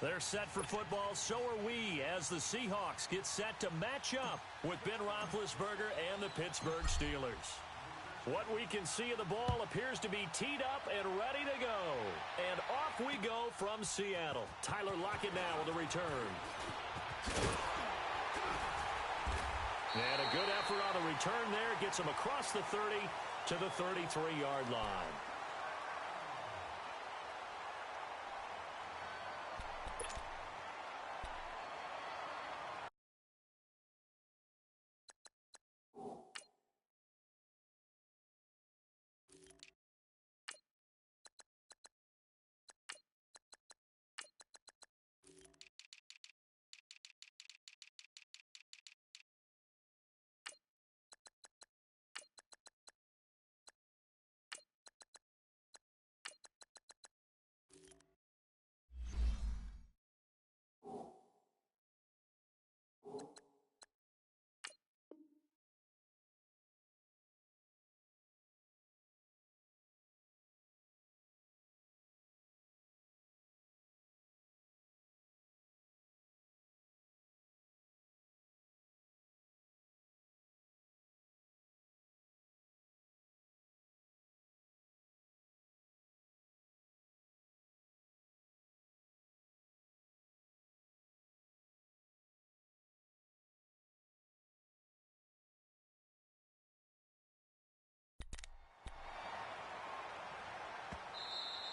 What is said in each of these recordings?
They're set for football, so are we, as the Seahawks get set to match up with Ben Roethlisberger and the Pittsburgh Steelers. What we can see of the ball appears to be teed up and ready to go. And off we go from Seattle. Tyler Lockett now with the return. And a good effort on the return there. Gets him across the 30 to the 33-yard line.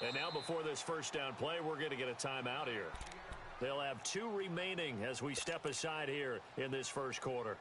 And now before this first down play, we're going to get a timeout here. They'll have 2 remaining as we step aside here in this first quarter.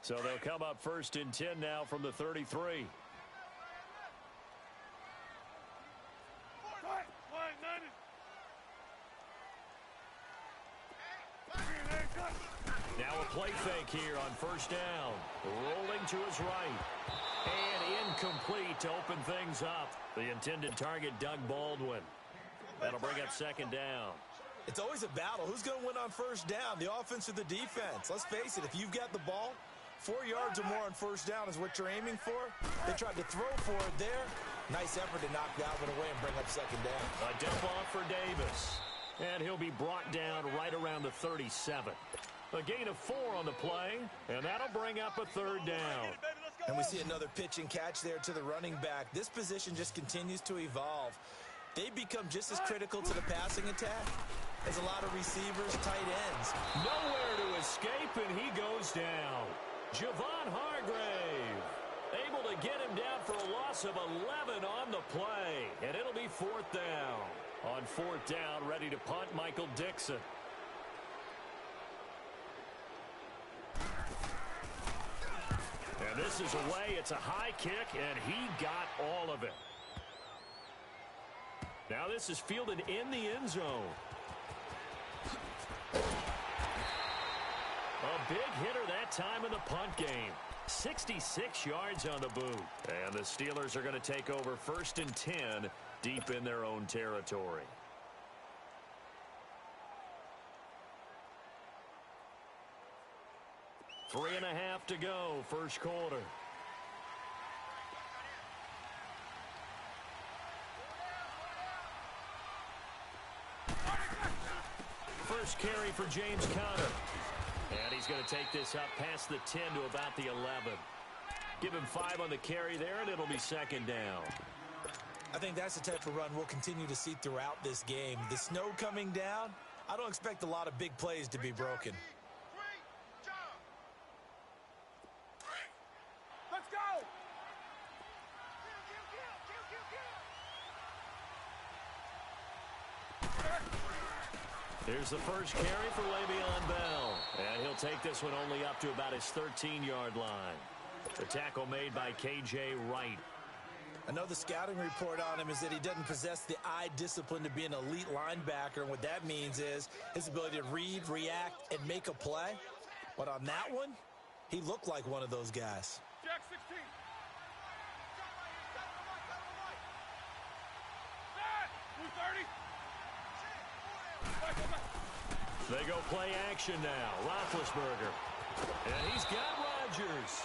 So they'll come up 1st and 10 now from the 33. Now a play fake here on 1st down. Rolling to his right. And incomplete to open things up. The intended target, Doug Baldwin. That'll bring up 2nd down. It's always a battle. Who's going to win on 1st down, the offense or the defense? Let's face it, if you've got the ball, 4 yards or more on 1st down is what you're aiming for. They tried to throw for it there. Nice effort to knock that one away and bring up 2nd down. A dump off for Davis. And he'll be brought down right around the 37. A gain of 4 on the play, and that'll bring up a 3rd down. And we see another pitch and catch there to the running back. This position just continues to evolve. They become just as critical to the passing attack as a lot of receivers, tight ends. Nowhere to escape, and he goes down. Javon Hargrave able to get him down for a loss of 11 on the play, and it'll be 4th down. On 4th down, ready to punt, Michael Dixon. And this is away. It's a high kick, and he got all of it. Now this is fielded in the end zone. A big hitter that time in the punt game. 66 yards on the boot. And the Steelers are going to take over 1st and 10 deep in their own territory. Three and a half to go, first quarter. First carry for James Conner. And he's going to take this up past the 10 to about the 11. Give him 5 on the carry there, and it'll be 2nd down. I think that's the type of run we'll continue to see throughout this game. The snow coming down, I don't expect a lot of big plays to be broken. Let's go! Here's the first carry for Le'Veon Bell. And he'll take this one only up to about his 13-yard line. The tackle made by K.J. Wright. I know the scouting report on him is that he doesn't possess the eye discipline to be an elite linebacker. And what that means is his ability to read, react, and make a play. But on that one, he looked like one of those guys. Jack 16. They go play action now. Roethlisberger. And he's got Rodgers.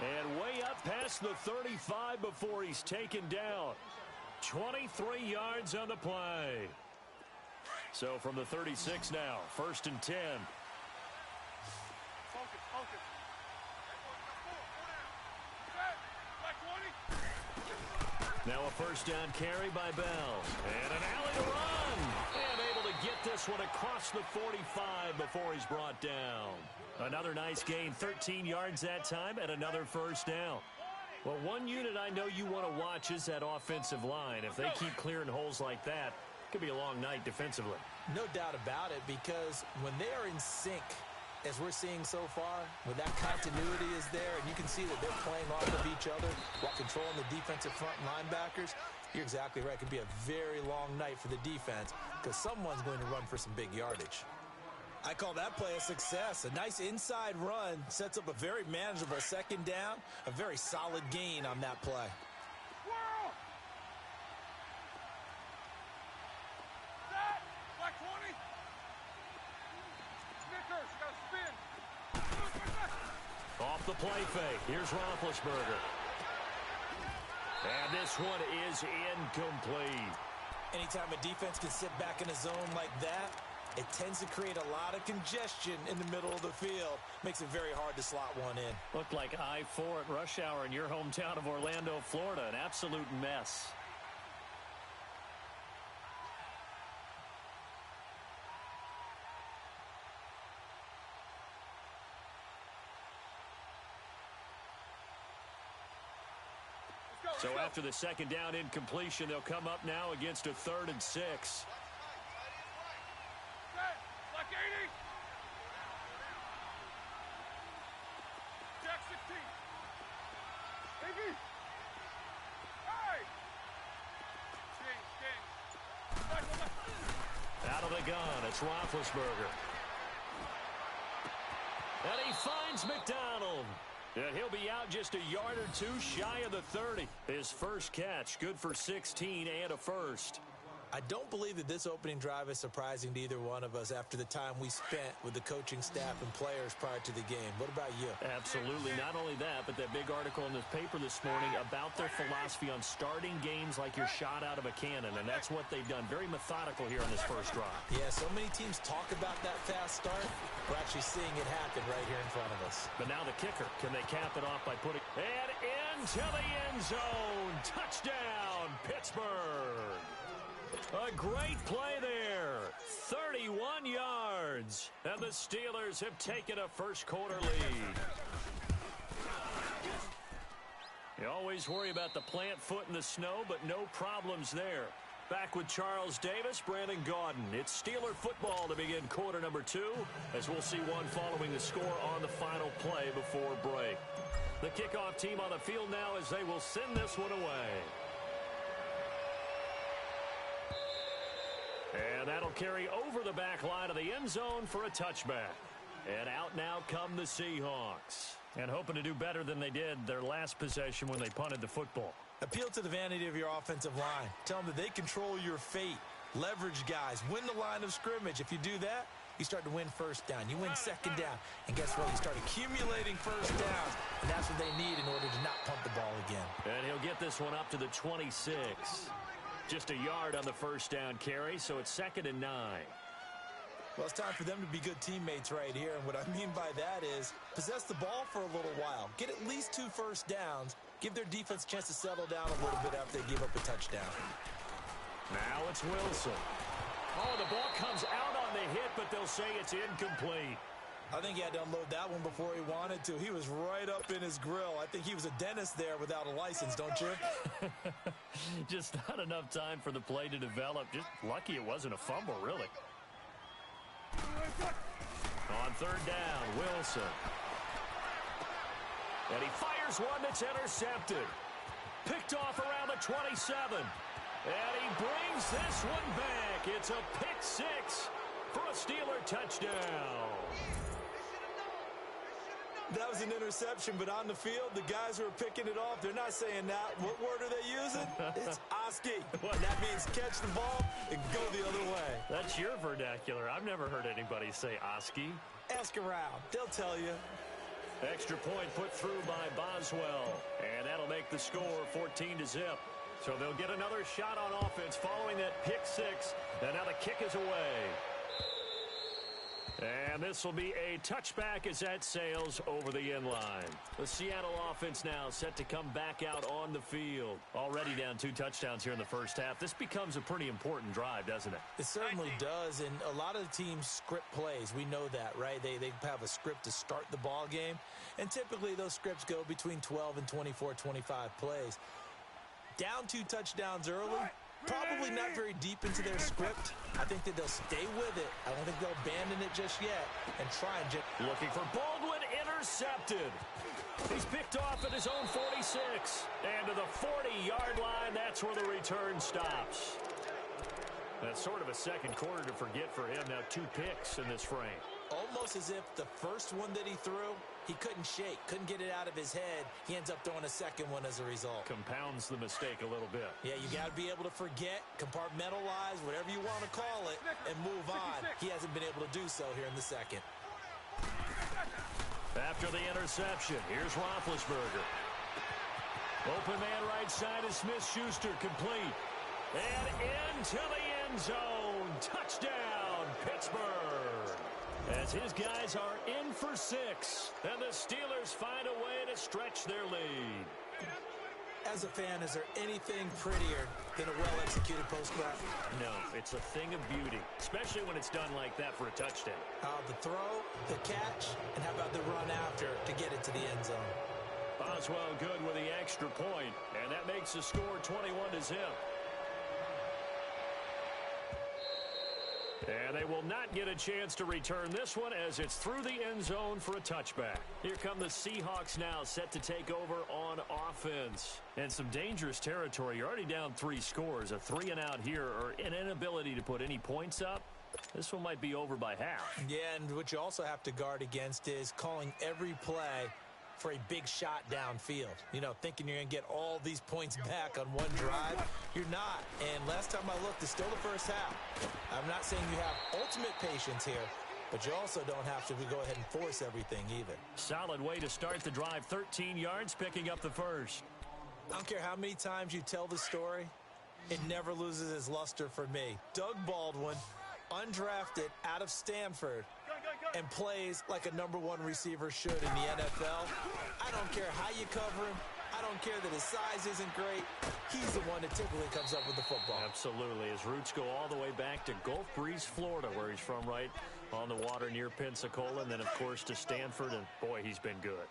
And way up past the 35 before he's taken down. 23 yards on the play. So from the 36 now, 1st and 10. Focus. Now a first down carry by Bell. And an alley to run. And able to get this one across the 45 before he's brought down. Another nice gain, 13 yards that time, and another first down. Well, one unit I know you want to watch is that offensive line. If they keep clearing holes like that, it could be a long night defensively. No doubt about it, because when they are in sync, as we're seeing so far, when that continuity is there, and you can see that they're playing off of each other while controlling the defensive front linebackers, you're exactly right. It could be a very long night for the defense because someone's going to run for some big yardage. I call that play a success. A nice inside run sets up a very manageable second down, a very solid gain on that play. Whirl! Set! Black 20! Snickers, you gotta spin! Off the play fake. Here's Roethlisberger. And this one is incomplete. Anytime a defense can sit back in a zone like that, it tends to create a lot of congestion in the middle of the field. Makes it very hard to slot one in. Looked like I-4 at rush hour in your hometown of Orlando, Florida. An absolute mess. So after the second down incompletion, they'll come up now against a 3rd and 6. Black 80! Jack 16! Iggy! Hey! King. Out of the gun, it's Roethlisberger. And he finds McDonald. And he'll be out just a yard or two shy of the 30. His first catch, good for 16 and a first. I don't believe that this opening drive is surprising to either one of us after the time we spent with the coaching staff and players prior to the game. What about you? Absolutely. Not only that, but that big article in the paper this morning about their philosophy on starting games like you're shot out of a cannon, and that's what they've done. Very methodical here on this first drive. Yeah, so many teams talk about that fast start. We're actually seeing it happen right here in front of us. But now the kicker. Can they cap it off by putting it into the end zone? Touchdown, Pittsburgh. A great play there. 31 yards. And the Steelers have taken a first-quarter lead. You always worry about the plant foot in the snow, but no problems there. Back with Charles Davis, Brandon Gaudin. It's Steeler football to begin quarter number 2, as we'll see one following the score on the final play before break. The kickoff team on the field now as they will send this one away. And that'll carry over the back line of the end zone for a touchback. And out now come the Seahawks. And hoping to do better than they did their last possession when they punted the football. Appeal to the vanity of your offensive line. Tell them that they control your fate. Leverage guys. Win the line of scrimmage. If you do that, you start to win first down. You win second down. And guess what? You start accumulating first downs. And that's what they need in order to not punt the ball again. And he'll get this one up to the 26. Just a yard on the first down carry, so it's 2nd and 9. Well, it's time for them to be good teammates right here. And what I mean by that is possess the ball for a little while. Get at least 2 first downs Give their defense a chance to settle down a little bit after they give up a touchdown. Now it's Wilson. Oh, the ball comes out on the hit, but they'll say it's incomplete. I think he had to unload that one before he wanted to. He was right up in his grill. I think he was a dentist there without a license, don't you? Just not enough time for the play to develop. Just lucky it wasn't a fumble, really. On third down, Wilson. And he fires one that's intercepted. Picked off around the 27. And he brings this one back. It's a pick six for a Steeler touchdown. That was an interception, but on the field, the guys who are picking it off, they're not saying that. What word are they using? It's Oski. That means catch the ball and go the other way. That's your vernacular. I've never heard anybody say Oski. Ask around. They'll tell you. Extra point put through by Boswell, and that'll make the score 14-0. So they'll get another shot on offense following that pick six, and now the kick is away. And this will be a touchback as that sails over the end line. The Seattle offense now set to come back out on the field. Already down 2 touchdowns here in the first half. This becomes a pretty important drive, doesn't it? It certainly does, and a lot of the teams script plays. We know that, right? They have a script to start the ball game, and typically those scripts go between 12 and 24, 25 plays. Down 2 touchdowns early. Probably not very deep into their script. I think that they'll stay with it. I don't think they'll abandon it just yet and try and just... Looking for Baldwin, intercepted. He's picked off at his own 46. And to the 40-yard line, that's where the return stops. That's sort of a second quarter to forget for him. Now 2 picks in this frame. Almost as if the first one that he threw, he couldn't shake, couldn't get it out of his head. He ends up throwing a second one as a result. Compounds the mistake a little bit. Yeah, you got to be able to forget, compartmentalize, whatever you want to call it, and move on. He hasn't been able to do so here in the second. After the interception, here's Roethlisberger. Open man right side is Smith-Schuster, complete. And into the end zone. Touchdown, Pittsburgh. As his guys are in for 6. And the Steelers find a way to stretch their lead. As a fan, is there anything prettier than a well-executed post route? No, it's a thing of beauty, especially when it's done like that for a touchdown. The throw, the catch, and how about the run after to get it to the end zone? Boswell good with the extra point, and that makes the score 21-0. And they will not get a chance to return this one as it's through the end zone for a touchback. Here come the Seahawks now set to take over on offense. And some dangerous territory. You're already down 3 scores. A 3-and-out here or an inability to put any points up. This one might be over by half. Yeah, and what you also have to guard against is calling every play for a big shot downfield. You know, thinking you're going to get all these points back on one drive. You're not. And last time I looked, it's still the first half. I'm not saying you have ultimate patience here, but you also don't have to go ahead and force everything either. Solid way to start the drive. 13 yards, picking up the first. I don't care how many times you tell the story, it never loses its luster for me. Doug Baldwin, undrafted out of Stanford, and plays like a #1 receiver should in the NFL. I don't care how you cover him. I don't care that his size isn't great. He's the one that typically comes up with the football. Absolutely. His roots go all the way back to Gulf Breeze, Florida, where he's from, right on the water near Pensacola. And then, of course, to Stanford. And, boy, he's been good.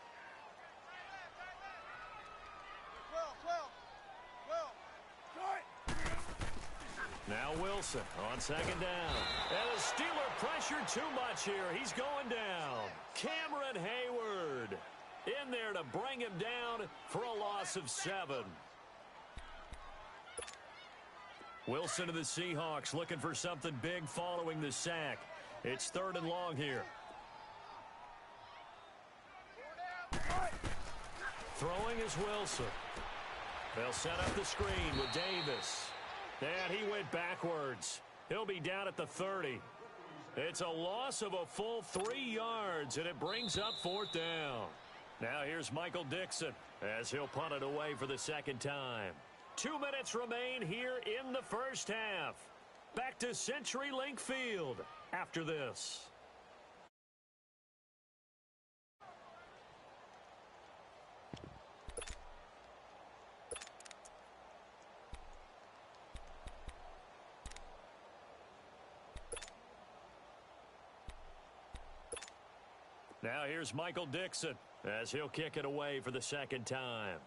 Now Wilson on second down. And the Steeler pressure too much here. He's going down. Cameron Hayward in there to bring him down for a loss of 7. Wilson to the Seahawks looking for something big following the sack. It's 3rd and long here. Throwing is Wilson. They'll set up the screen with Davis. And he went backwards. He'll be down at the 30. It's a loss of a full 3 yards, and it brings up 4th down. Now here's Michael Dixon as he'll punt it away for the second time. 2 minutes remain here in the first half. Back to CenturyLink Field after this. Now here's Michael Dixon as he'll kick it away for the second time.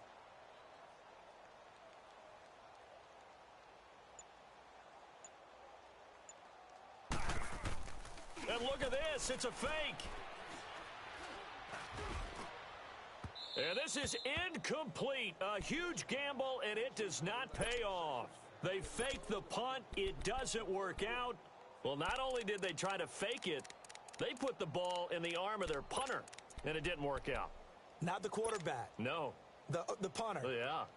And look at this. It's a fake. And this is incomplete. A huge gamble, and it does not pay off. They fake the punt. It doesn't work out. Well, not only did they try to fake it, they put the ball in the arm of their punter, and it didn't work out. Not the quarterback. No. The punter.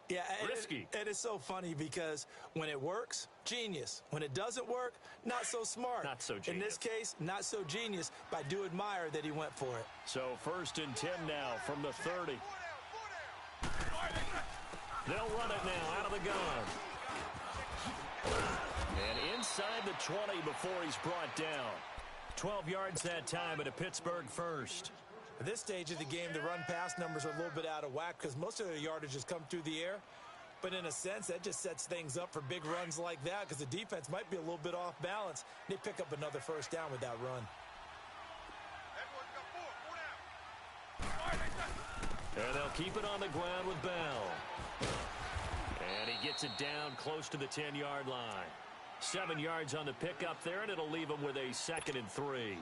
Yeah. Risky. And it's so funny because when it works, genius. When it doesn't work, not so smart. Not so genius. In this case, not so genius, but I do admire that he went for it. So 1st and 10 now from the 30. They'll run it now out of the gun. And inside the 20 before he's brought down. 12 yards that time at a Pittsburgh first. At this stage of the game, the run-pass numbers are a little bit out of whack because most of their yardage has come through the air. But in a sense, that just sets things up for big runs like that because the defense might be a little bit off balance. They pick up another first down with that run. And they'll keep it on the ground with Bell. And he gets it down close to the 10-yard line. 7 yards on the pickup there, and it'll leave him with a 2nd and 3.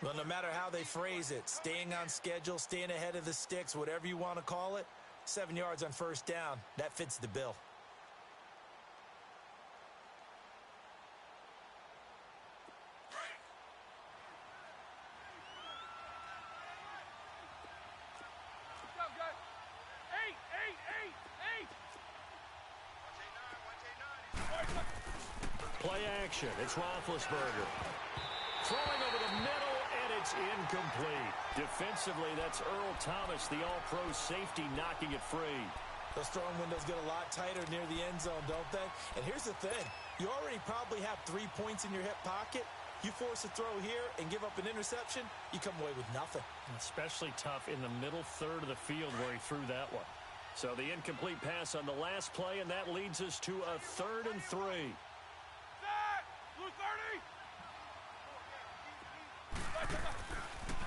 Well, no matter how they phrase it, staying on schedule, staying ahead of the sticks, whatever you want to call it, 7 yards on first down, that fits the bill. Play action. It's Roethlisberger. Throwing over the middle, and it's incomplete. Defensively, that's Earl Thomas, the all-pro safety, knocking it free. Those throwing windows get a lot tighter near the end zone, don't they? And here's the thing. You already probably have 3 points in your hip pocket. You force a throw here and give up an interception, you come away with nothing. Especially tough in the middle third of the field where he threw that one. So the incomplete pass on the last play, and that leads us to a 3rd and 3.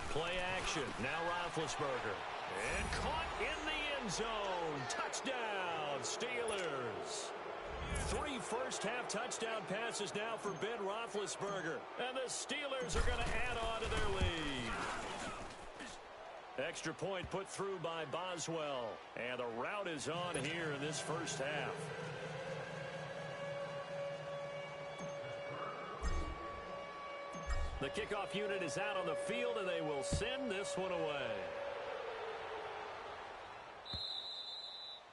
Play action. Now Roethlisberger. And caught in the end zone. Touchdown, Steelers. 3 first-half touchdown passes now for Ben Roethlisberger. And the Steelers are going to add on to their lead. Extra point put through by Boswell. And the route is on here in this first half. The kickoff unit is out on the field, and they will send this one away.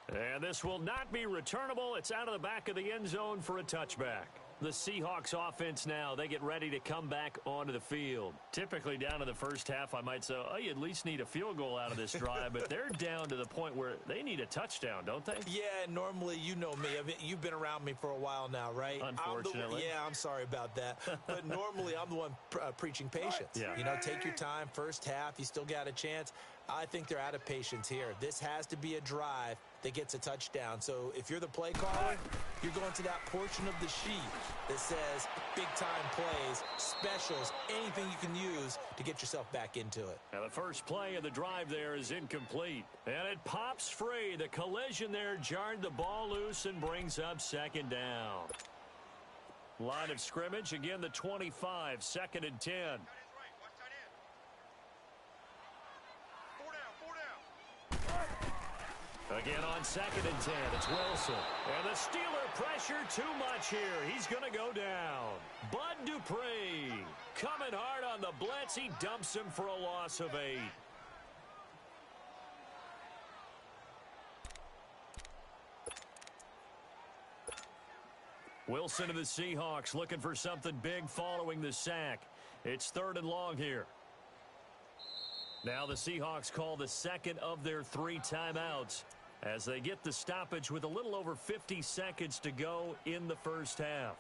And this will not be returnable. It's out of the back of the end zone for a touchback. The Seahawks offense now, they get ready to come back onto the field. Typically down in the first half, I might say, oh, you at least need a field goal out of this drive. But they're down to the point where they need a touchdown, don't they? Yeah, normally, you know me. I mean, you've been around me for a while now, right? Unfortunately. I'm sorry about that. But normally, I'm the one preaching patience. Yeah. You know, take your time. First half, you still got a chance. I think they're out of patience here. This has to be a drive that gets a touchdown. So if you're the play caller, you're going to that portion of the sheet that says big-time plays, specials, anything you can use to get yourself back into it. Now the first play of the drive there is incomplete. And it pops free. The collision there jarred the ball loose and brings up 2nd down. Line of scrimmage, again the 25, 2nd and 10. Again on 2nd and 10, it's Wilson. And the Steeler pressure too much here. He's going to go down. Bud Dupree coming hard on the blitz. He dumps him for a loss of 8. Wilson of the Seahawks looking for something big following the sack. It's 3rd and long here. Now the Seahawks call the 2nd of their 3 timeouts as they get the stoppage with a little over 50 seconds to go in the first half.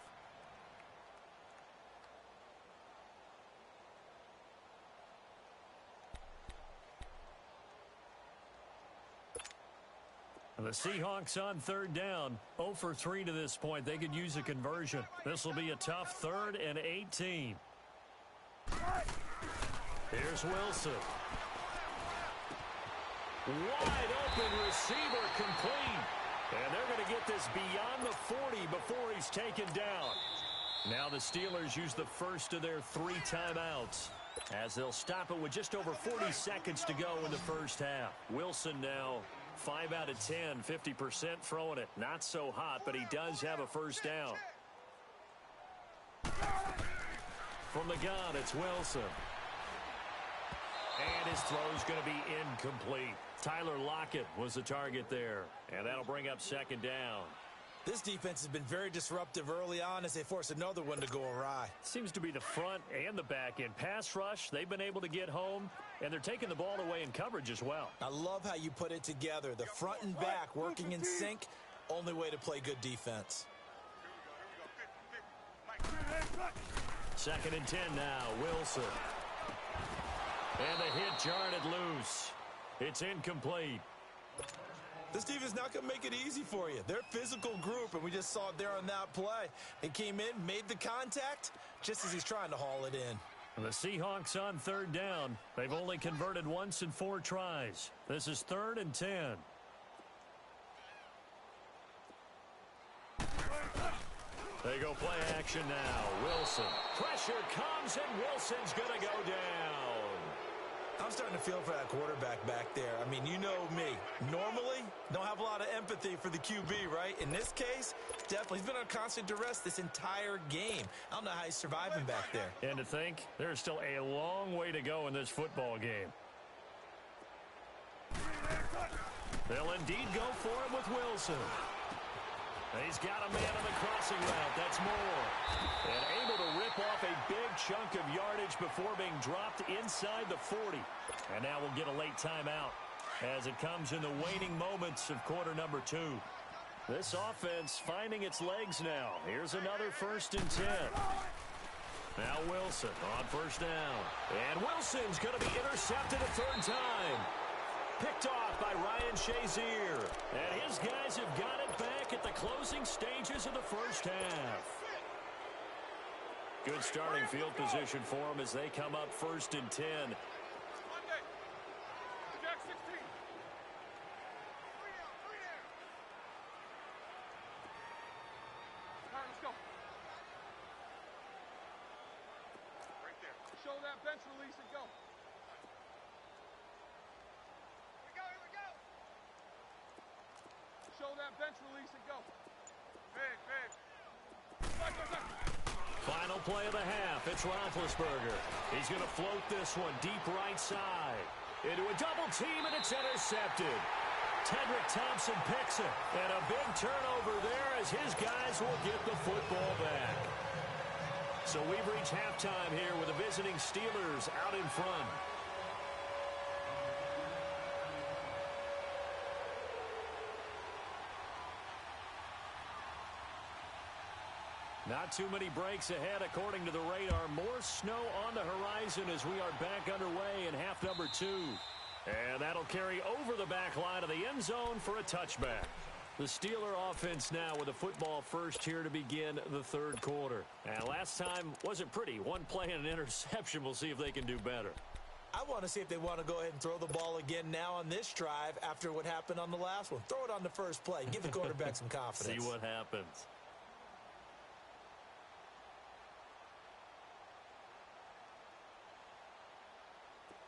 The Seahawks on 3rd down, 0 for 3 to this point. They could use a conversion. This will be a tough 3rd and 18. Here's Wilson. Wide open receiver complete. And they're going to get this beyond the 40 before he's taken down. Now the Steelers use the first of their 3 timeouts as they'll stop it with just over 40 seconds to go in the first half. Wilson now 5 out of 10, 50% throwing it. Not so hot, but he does have a first down. From the gun, it's Wilson. And his throw's going to be incomplete. Tyler Lockett was the target there. And that'll bring up second down. This defense has been very disruptive early on as they force another one to go awry. Seems to be the front and the back end. Pass rush, they've been able to get home, and they're taking the ball away in coverage as well. I love how you put it together. The front and back working in sync, only way to play good defense. Second and 10 now, Wilson. And the hit jarred it loose. It's incomplete. This defense not going to make it easy for you. They're a physical group, and we just saw it there on that play. He came in, made the contact, just as he's trying to haul it in. The Seahawks on third down. They've only converted once in 4 tries. This is 3rd and 10. They go play action now. Wilson. Pressure comes, and Wilson's going to go down. I'm starting to feel for that quarterback back there. I mean, you know me. Normally, don't have a lot of empathy for the QB, right? In this case, definitely. He's been on constant duress this entire game. I don't know how he's surviving back there. And to think, there's still a long way to go in this football game. They'll indeed go for it with Wilson. He's got a man on the crossing route. That's Moore. And able to rip off a big chunk of yardage before being dropped inside the 40. And now we'll get a late timeout as it comes in the waning moments of quarter number 2. This offense finding its legs now. Here's another 1st and 10. Now Wilson on first down. And Wilson's going to be intercepted a 3rd time. Picked off by Ryan Shazier. And his guys have got it back at the closing stages of the first half. Good starting field position for them as they come up 1st and 10. Monday. Jack 16. All right, let's go. Right there. Show that bench release and go. Show that bench release and go. Big, big. Final play of the half. It's Roethlisberger. He's going to float this one deep right side. Into a double team, and it's intercepted. Tedrick Thompson picks it. And a big turnover there as his guys will get the football back. So we've reached halftime here with the visiting Steelers out in front. Not too many breaks ahead according to the radar. More snow on the horizon as we are back underway in half number 2. And that'll carry over the back line of the end zone for a touchback. The Steeler offense now with a football first here to begin the 3rd quarter. And last time wasn't pretty. 1 play and an interception. We'll see if they can do better. I want to see if they want to go ahead and throw the ball again now on this drive after what happened on the last one. Throw it on the first play. Give the quarterback some confidence. See what happens.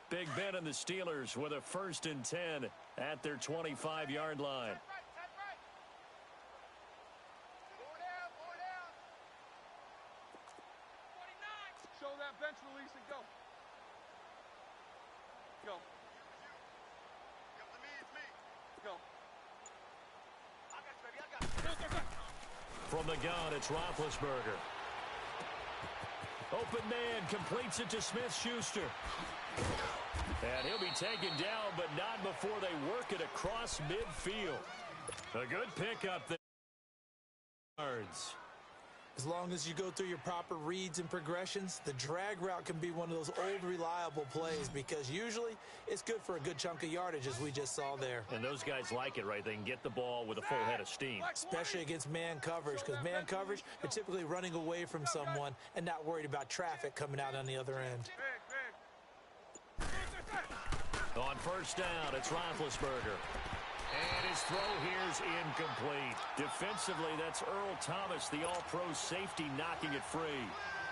Big Ben and the Steelers with a 1st and 10 at their 25-yard line. Show that bench release and go. Go. Go. From the gun, it's Roethlisberger. Open man completes it to Smith-Schuster. And he'll be taken down, but not before they work it across midfield. A good pickup there. As long as you go through your proper reads and progressions, the drag route can be one of those old reliable plays because usually it's good for a good chunk of yardage as we just saw there. And those guys like it, right? They can get the ball with a full head of steam. Especially against man coverage because man coverage, you're typically running away from someone and not worried about traffic coming out on the other end. On first down, it's Roethlisberger. And his throw here's incomplete. Defensively, that's Earl Thomas, the all-pro safety, knocking it free.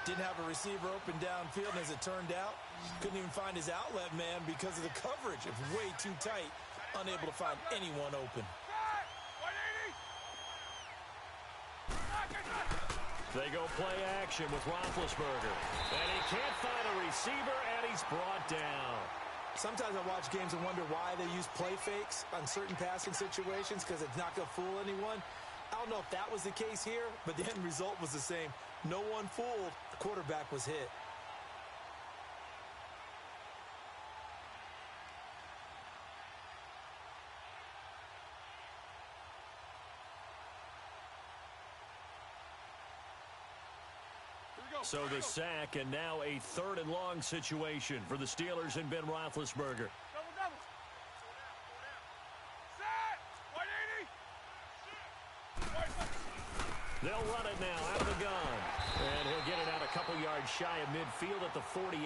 Didn't have a receiver open downfield, and as it turned out, couldn't even find his outlet man because of the coverage. It was way too tight, unable to find anyone open. They go play action with Roethlisberger. And he can't find a receiver, and he's brought down. Sometimes I watch games and wonder why they use play fakes on certain passing situations because it's not going to fool anyone. I don't know if that was the case here, but the end result was the same. No one fooled. The quarterback was hit. So the sack, and now a 3rd and long situation for the Steelers and Ben Roethlisberger. Double. Set! 180! They'll run it now out of the gun. And he'll get it out a couple yards shy of midfield at the 48.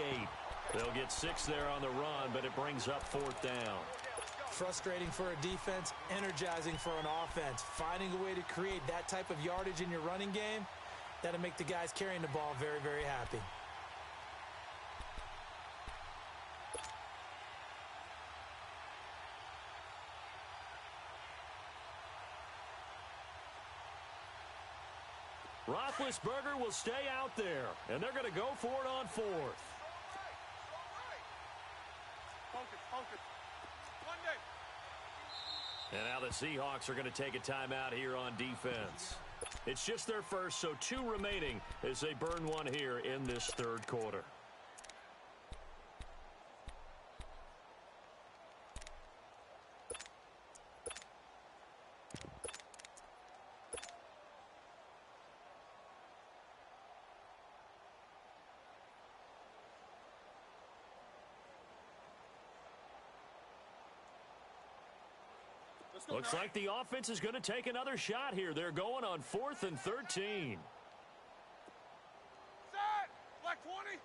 They'll get 6 there on the run, but it brings up 4th down. Frustrating for a defense, energizing for an offense. Finding a way to create that type of yardage in your running game, that'll make the guys carrying the ball very, very happy. Roethlisberger will stay out there, and they're going to go for it on 4th. Focus. Monday. And now the Seahawks are going to take a timeout here on defense. It's just their first, so 2 remaining as they burn one here in this 3rd quarter. Looks like the offense is going to take another shot here. They're going on 4th and 13. Set! Black 20!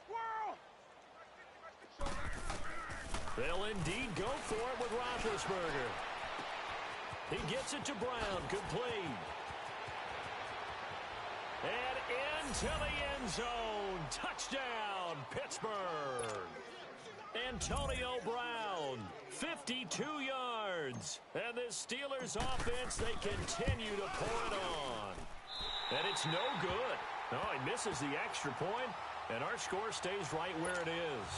Squirrel! They'll indeed go for it with Roethlisberger. He gets it to Brown, complete. And into the end zone. Touchdown, Pittsburgh. Antonio Brown, 52 yards. And this Steelers offense, they continue to pour it on. And it's no good. Oh, he misses the extra point, and our score stays right where it is.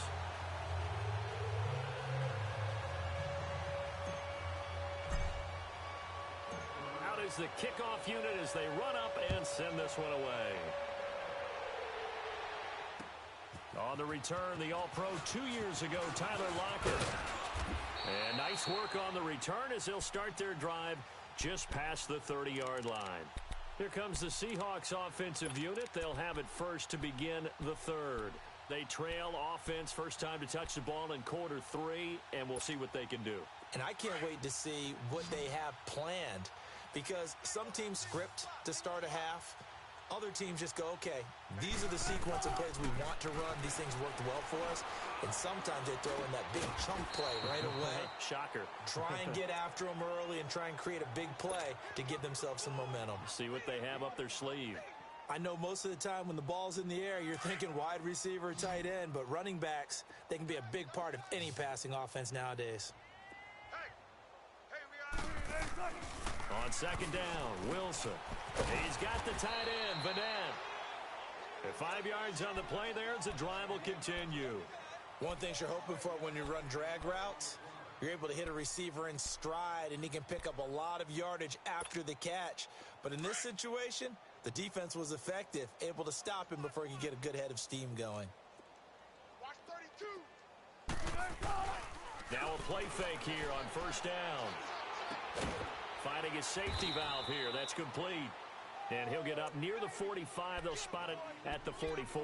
Out is the kickoff unit as they run up and send this one away. On the return, the All-Pro 2 years ago, Tyler Lockett. And nice work on the return as they'll start their drive just past the 30-yard line. Here comes the Seahawks offensive unit. They'll have it first to begin the 3rd. They trail offense, first time to touch the ball in quarter 3, and we'll see what they can do. And I can't wait to see what they have planned, because some teams script to start a half. Other teams just go, okay, these are the sequence of plays we want to run. These things worked well for us. And sometimes they throw in that big chunk play right away. Shocker. Try and get after them early and try and create a big play to give themselves some momentum. See what they have up their sleeve. I know most of the time when the ball's in the air, you're thinking wide receiver, tight end, but running backs, they can be a big part of any passing offense nowadays. On 2nd down, Wilson. He's got the tight end, Vanette. At 5 yards on the play there, the drive will continue. One thing you're hoping for when you run drag routes, you're able to hit a receiver in stride, and he can pick up a lot of yardage after the catch. But in this situation, the defense was effective, able to stop him before he could get a good head of steam going. Watch 32. Now a play fake here on 1st down. Finding his safety valve here. That's complete. And he'll get up near the 45. They'll spot it at the 44.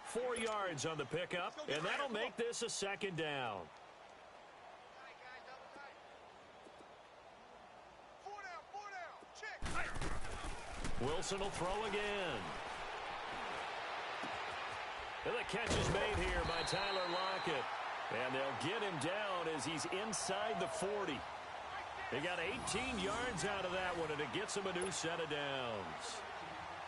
4 yards on the pickup, and that'll make this a 2nd down. 4 down. Check. Wilson will throw again. And the catch is made here by Tyler Lockett. And they'll get him down as he's inside the 40. They got 18 yards out of that one, and it gets him a new set of downs.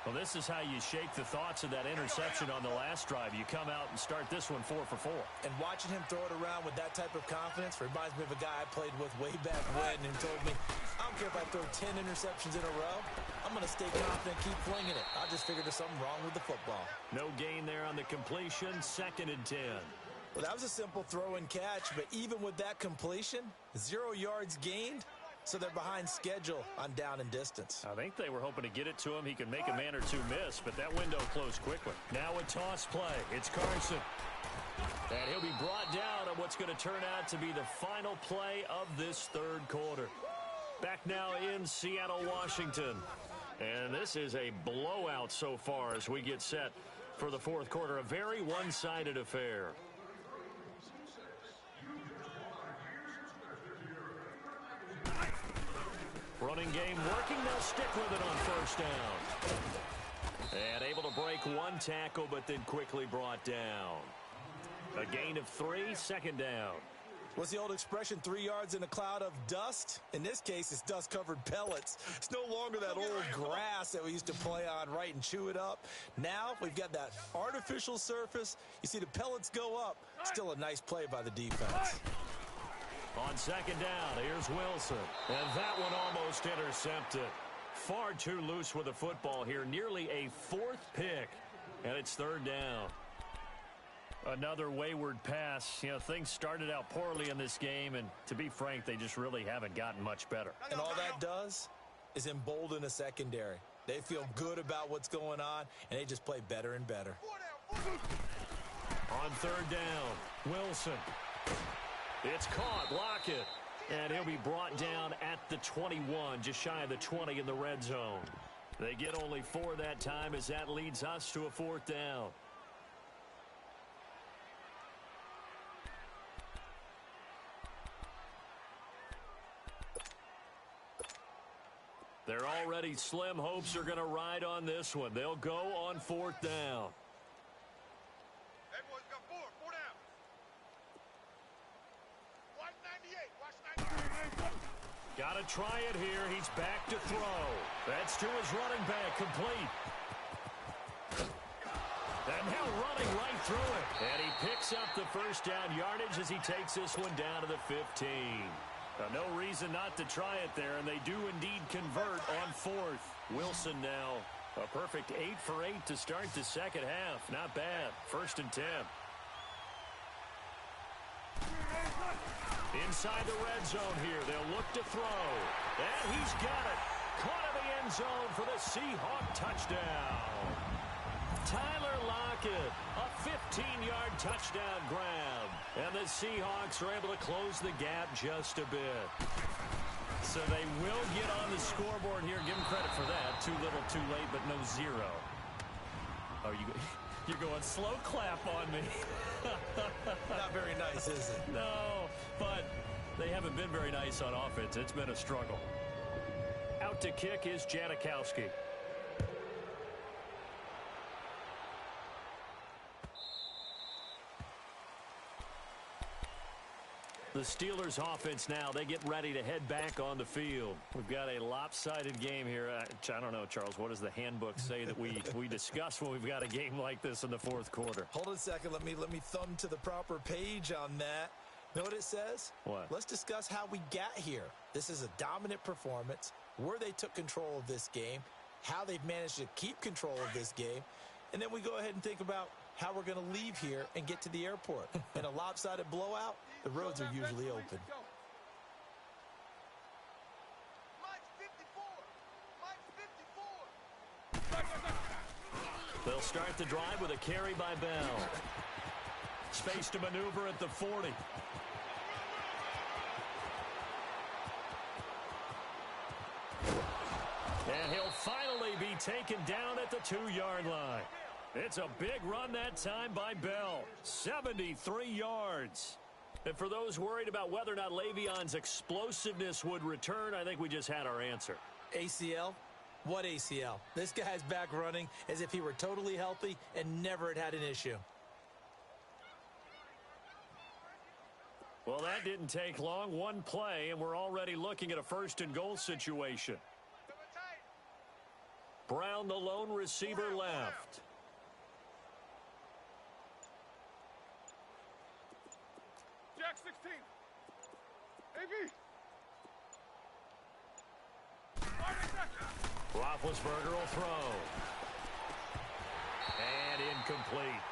Well, this is how you shake the thoughts of that interception on the last drive. You come out and start this one 4 for 4. And watching him throw it around with that type of confidence reminds me of a guy I played with way back when and told me, I don't care if I throw 10 interceptions in a row. I'm going to stay confident, keep flinging it. I just figured there's something wrong with the football. No gain there on the completion, 2nd and 10. Well, that was a simple throw and catch, but even with that completion, 0 yards gained. So they're behind schedule on down and distance. I think they were hoping to get it to him. He could make a man or two miss, but that window closed quickly. Now a toss play. It's Carson. And he'll be brought down on what's going to turn out to be the final play of this 3rd quarter. Back now in Seattle, Washington. And this is a blowout so far as we get set for the 4th quarter. A very one-sided affair. Running game working. They'll stick with it on 1st down. And able to break one tackle, but then quickly brought down. A gain of 3, 2nd down. What's the old expression, 3 yards in a cloud of dust? In this case, it's dust-covered pellets. It's no longer that old grass that we used to play on, right, and chew it up. Now we've got that artificial surface. You see the pellets go up. Still a nice play by the defense. On 2nd down, here's Wilson. And that one almost intercepted. Far too loose with the football here. Nearly a 4th pick. And it's 3rd down. Another wayward pass. You know, things started out poorly in this game, and to be frank, they just really haven't gotten much better. And all that does is embolden a secondary. They feel good about what's going on, and they just play better and better. On 3rd down, Wilson. It's caught. Lockett. And he'll be brought down at the 21, just shy of the 20 in the red zone. They get only 4 that time as that leads us to a 4th down. They're already slim hopes are going to ride on this one. They'll go on 4th down. Hey, boys, got 4 down. Watch 98, watch 98. Got to try it here. He's back to throw. That's to his running back, complete. And now running right through it. And he picks up the 1st down yardage as he takes this one down to the 15. No reason not to try it there, and they do indeed convert on 4th. Wilson now a perfect 8 for 8 to start the 2nd half. Not bad. 1st and 10. Inside the red zone here. They'll look to throw. And he's got it. Caught in the end zone for the Seahawk touchdown. Tyler Lockett, a 15-yard touchdown grab. And the Seahawks are able to close the gap just a bit. So they will get on the scoreboard here. Give them credit for that. Too little, too late, but no 0. Oh, you're going slow clap on me. Not very nice, is it? No, but they haven't been very nice on offense. It's been a struggle. Out to kick is Janikowski. The Steelers offense now, they get ready to head back on the field. We've got a lopsided game here. I don't know, Charles, what does the handbook say that we discuss when we've got a game like this in the 4th quarter? Hold on a second. Let me thumb to the proper page on that. Know what it says? What? Let's discuss how we got here. This is a dominant performance, where they took control of this game, how they've managed to keep control of this game, and then we go ahead and think about how we're going to leave here and get to the airport. In a lopsided blowout, the roads are usually open. They'll start the drive with a carry by Bell. Space to maneuver at the 40. And he'll finally be taken down at the 2-yard line. It's a big run that time by Bell. 73 yards. And for those worried about whether or not Le'Veon's explosiveness would return, I think we just had our answer. ACL? What ACL? This guy's back running as if he were totally healthy and never had an issue. Well, that didn't take long. One play, and we're already looking at a first-and-goal situation. Brown, the lone receiver, left. Jack 16. AB. Roethlisberger will throw. And incomplete.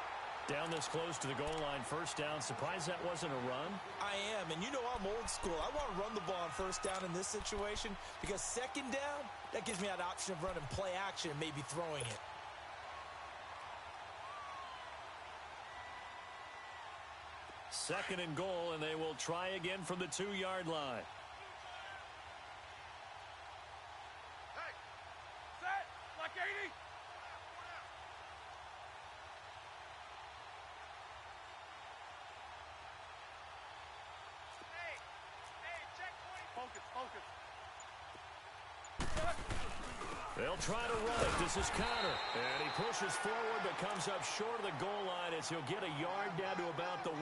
Down this close to the goal line, first down. Surprised that wasn't a run? I am, and you know I'm old school. I want to run the ball on first down in this situation because second down, that gives me that option of running play action and maybe throwing it. Second and goal, and they will try again from the 2-yard line. Hey, set, like 80. Focus, focus. They'll try to run it. This is Connor. And he pushes forward but comes up short of the goal line as he'll get a yard down to about the 1.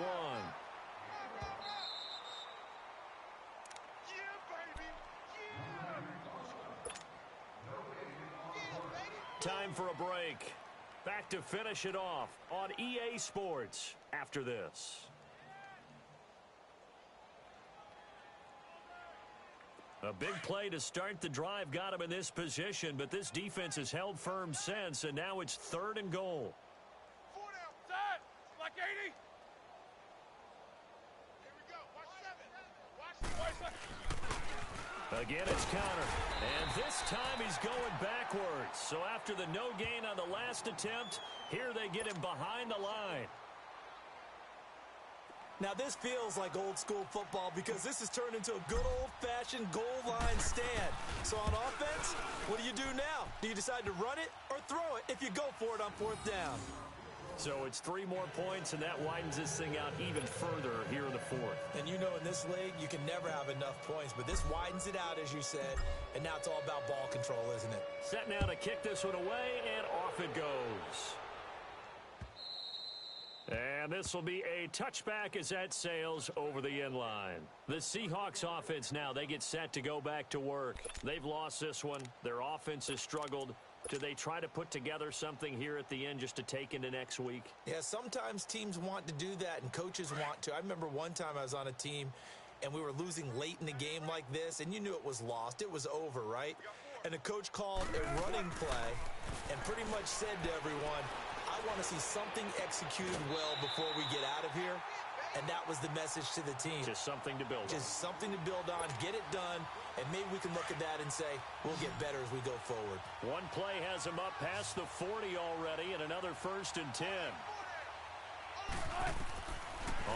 Yeah, baby. Yeah. Time for a break. Back to finish it off on EA Sports after this. A big play to start the drive got him in this position, but this defense has held firm since, and now it's 3rd and goal. 4 down, set, like 80. Here we go, watch 7. Watch 7. Again, it's Connor, and this time he's going backwards. So after the no gain on the last attempt, here they get him behind the line. Now, this feels like old-school football because this has turned into a good old-fashioned goal line stand. So on offense, what do you do now? Do you decide to run it or throw it if you go for it on 4th down? So it's 3 more points, and that widens this thing out even further here in the 4th. And you know in this league, you can never have enough points, but this widens it out, as you said, and now it's all about ball control, isn't it? Set now to kick this one away, and off it goes. And this will be a touchback as that sails over the end line. The Seahawks offense now, they get set to go back to work. They've lost this one. Their offense has struggled. Do they try to put together something here at the end just to take into next week? Yeah, sometimes teams want to do that and coaches want to. I remember one time I was on a team and we were losing late in the game like this, and you knew it was lost. It was over, right? And the coach called a running play and pretty much said to everyone, I want to see something executed well before we get out of here. And that was the message to the team. Just something to build on. Just something to build on, get it done, and maybe we can look at that and say, we'll get better as we go forward. One play has him up past the 40 already, and another 1st and 10.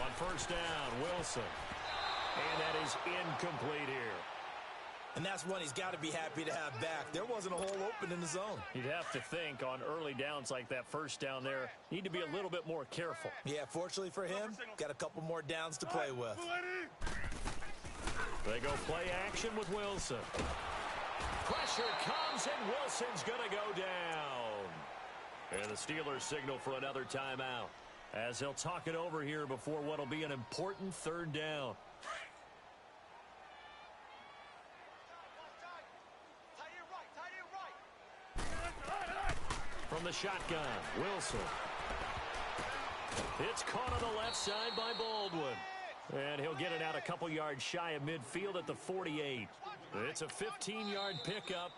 On first down, Wilson. And that is incomplete here. And that's one he's got to be happy to have back. There wasn't a hole open in the zone. You'd have to think on early downs like that first down there, need to be a little bit more careful. Yeah, fortunately for him, got a couple more downs to play with. They go play action with Wilson. Pressure comes, and Wilson's going to go down. And the Steelers signal for another timeout as they'll talk it over here before what will be an important 3rd down. From the shotgun, Wilson. It's caught on the left side by Baldwin. And he'll get it out a couple yards shy of midfield at the 48. It's a 15-yard pickup,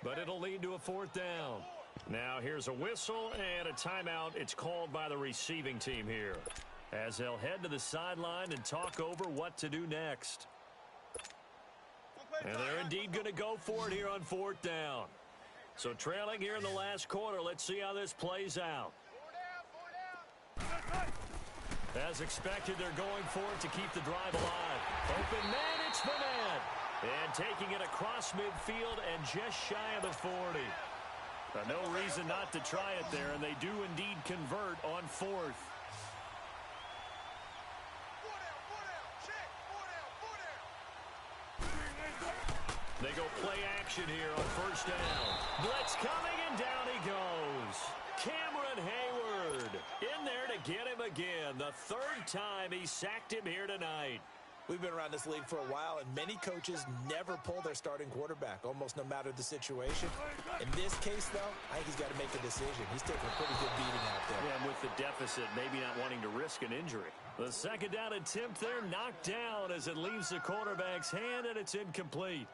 but it'll lead to a 4th down. Now here's a whistle and a timeout. It's called by the receiving team here, as they'll head to the sideline and talk over what to do next. And they're indeed going to go for it here on 4th down. So trailing here in the last quarter, let's see how this plays out. As expected, they're going for it to keep the drive alive. Open man, it's the man. And taking it across midfield and just shy of the 40. No reason not to try it there, and they do indeed convert on 4th. They go play action here on first down. Blitz coming, and down he goes. Cameron Hayward in there to get him again. The 3rd time he sacked him here tonight. We've been around this league for a while, and many coaches never pull their starting quarterback, almost no matter the situation. In this case, though, I think he's got to make a decision. He's taking a pretty good beating out there. Yeah, and with the deficit, maybe not wanting to risk an injury. The second down attempt there knocked down as it leaves the quarterback's hand, and it's incomplete.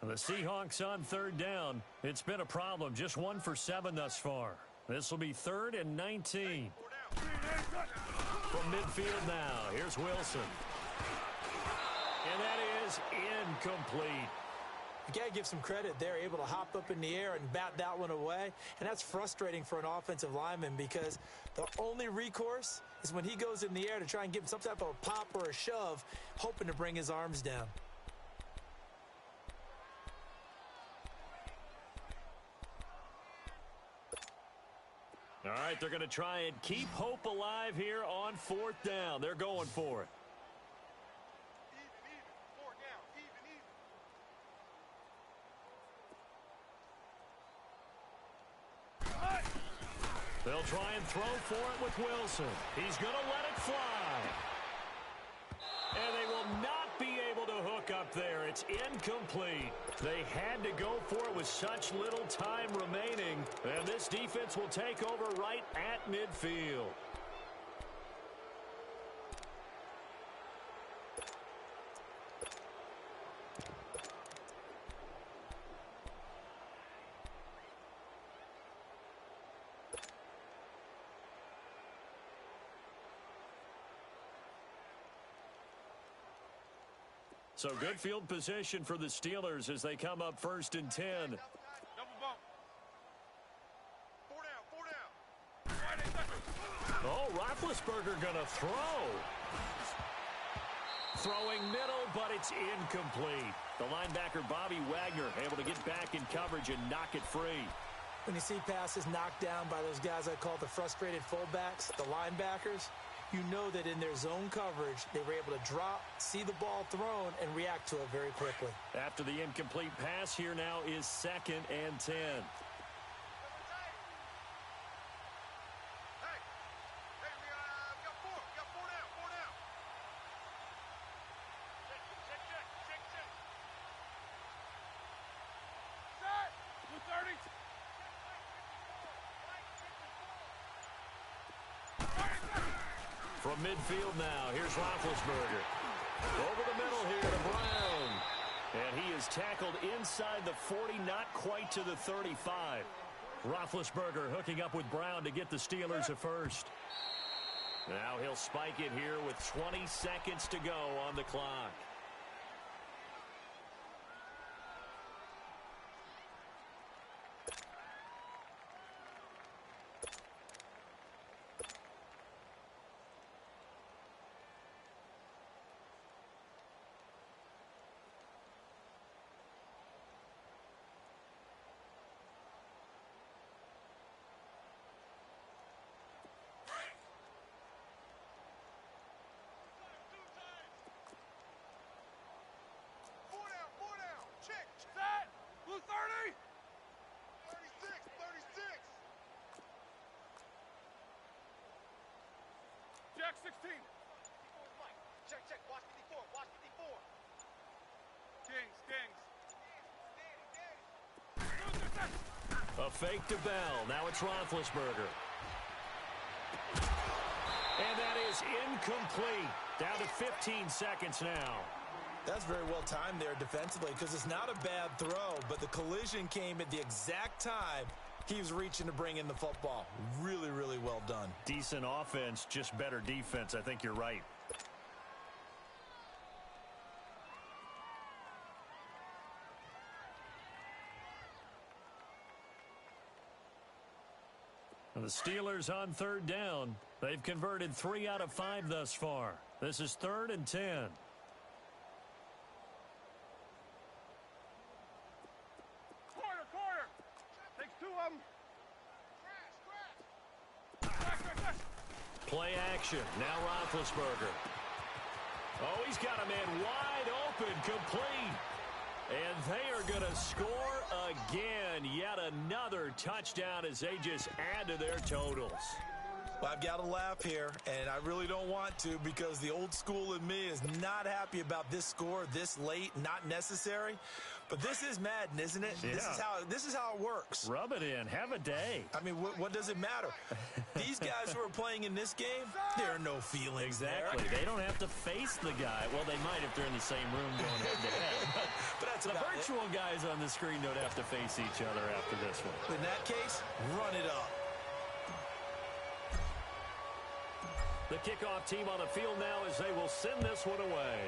The Seahawks on third down. It's been a problem. Just 1 for 7 thus far. This will be 3rd and 19. From midfield now, here's Wilson. And that is incomplete. You got to give some credit. They're able to hop up in the air and bat that one away. And that's frustrating for an offensive lineman because the only recourse is when he goes in the air to try and give some type of a pop or a shove, hoping to bring his arms down. All right, they're going to try and keep hope alive here on 4th down. They're going for it. Even. 4 down. Even. They'll try and throw for it with Wilson. He's going to let it fly. And they will not be able to hook up there. It's incomplete. They had to go for it with such little time remaining. And this defense will take over right at midfield. So good field position for the Steelers as they come up 1st and 10. Double bump. 4 down. Oh, Roethlisberger gonna throw. Throwing middle, but it's incomplete. The linebacker, Bobby Wagner, able to get back in coverage and knock it free. When you see passes knocked down by those guys I call the frustrated fullbacks, the linebackers, you know that in their zone coverage, they were able to drop, see the ball thrown, and react to it very quickly. After the incomplete pass, here now is 2nd and 10. Hey, we got 4. We got 4 down. 4 down. Check. Set. Blue 30. From midfield now, here's Roethlisberger. Over the middle here to Brown. And he is tackled inside the 40, not quite to the 35. Roethlisberger hooking up with Brown to get the Steelers a first. Now he'll spike it here with 20 seconds to go on the clock. Blue 30! 36! Jack 16! Check, watch 54! Kings! A fake to Bell. Now it's Roethlisberger. And that is incomplete. Down to 15 seconds now. That's very well timed there defensively because it's not a bad throw, but the collision came at the exact time he was reaching to bring in the football. Really, really well done. Decent offense, just better defense. I think you're right. And the Steelers on 3rd down. They've converted 3 out of 5 thus far. This is 3rd and 10. Corner! Takes 2 of them. Crash! Play action. Now Roethlisberger. Oh, he's got a man wide open, complete. And they are going to score again. Yet another touchdown as they just add to their totals. Well, I've got to laugh here, and I really don't want to because the old school in me is not happy about this score this late, not necessary. But this is Madden, isn't it? Yeah. This is how it works. Rub it in. Have a day. I mean, what does it matter? These guys who are playing in this game, there are no feelings Exactly. there. They don't have to face the guy. Well, they might if they're in the same room going head-to-head. But that's The about virtual guys on the screen don't have to face each other after this one. In that case, run it up. The kickoff team on the field now as they will send this one away.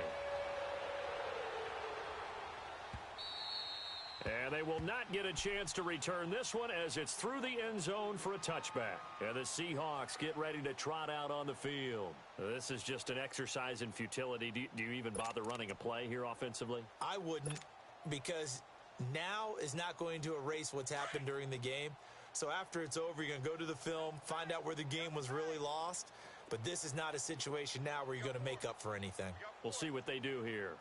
And they will not get a chance to return this one as it's through the end zone for a touchback. And the Seahawks get ready to trot out on the field. This is just an exercise in futility. Do you even bother running a play here offensively? I wouldn't, because now is not going to erase what's happened during the game. So after it's over, you're going to go to the film, find out where the game was really lost. But this is not a situation now where you're going to make up for anything. We'll see what they do here.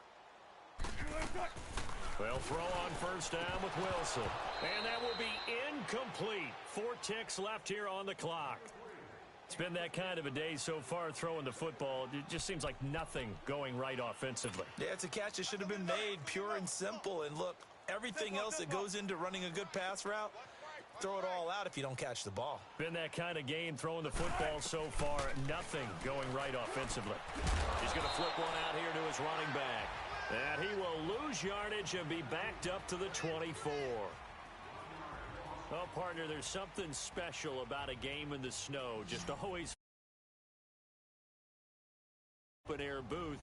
They'll throw on first down with Wilson. And that will be incomplete. 4 ticks left here on the clock. It's been that kind of a day so far throwing the football. It just seems like nothing going right offensively. Yeah, it's a catch that should have been made, pure and simple. And look, everything else that goes into running a good pass route, throw it all out if you don't catch the ball. Been that kind of game throwing the football so far. Nothing going right offensively. He's going to flip one out here to his running back. And he will lose yardage and be backed up to the 24. Well, partner, there's something special about a game in the snow. Just always open air booth.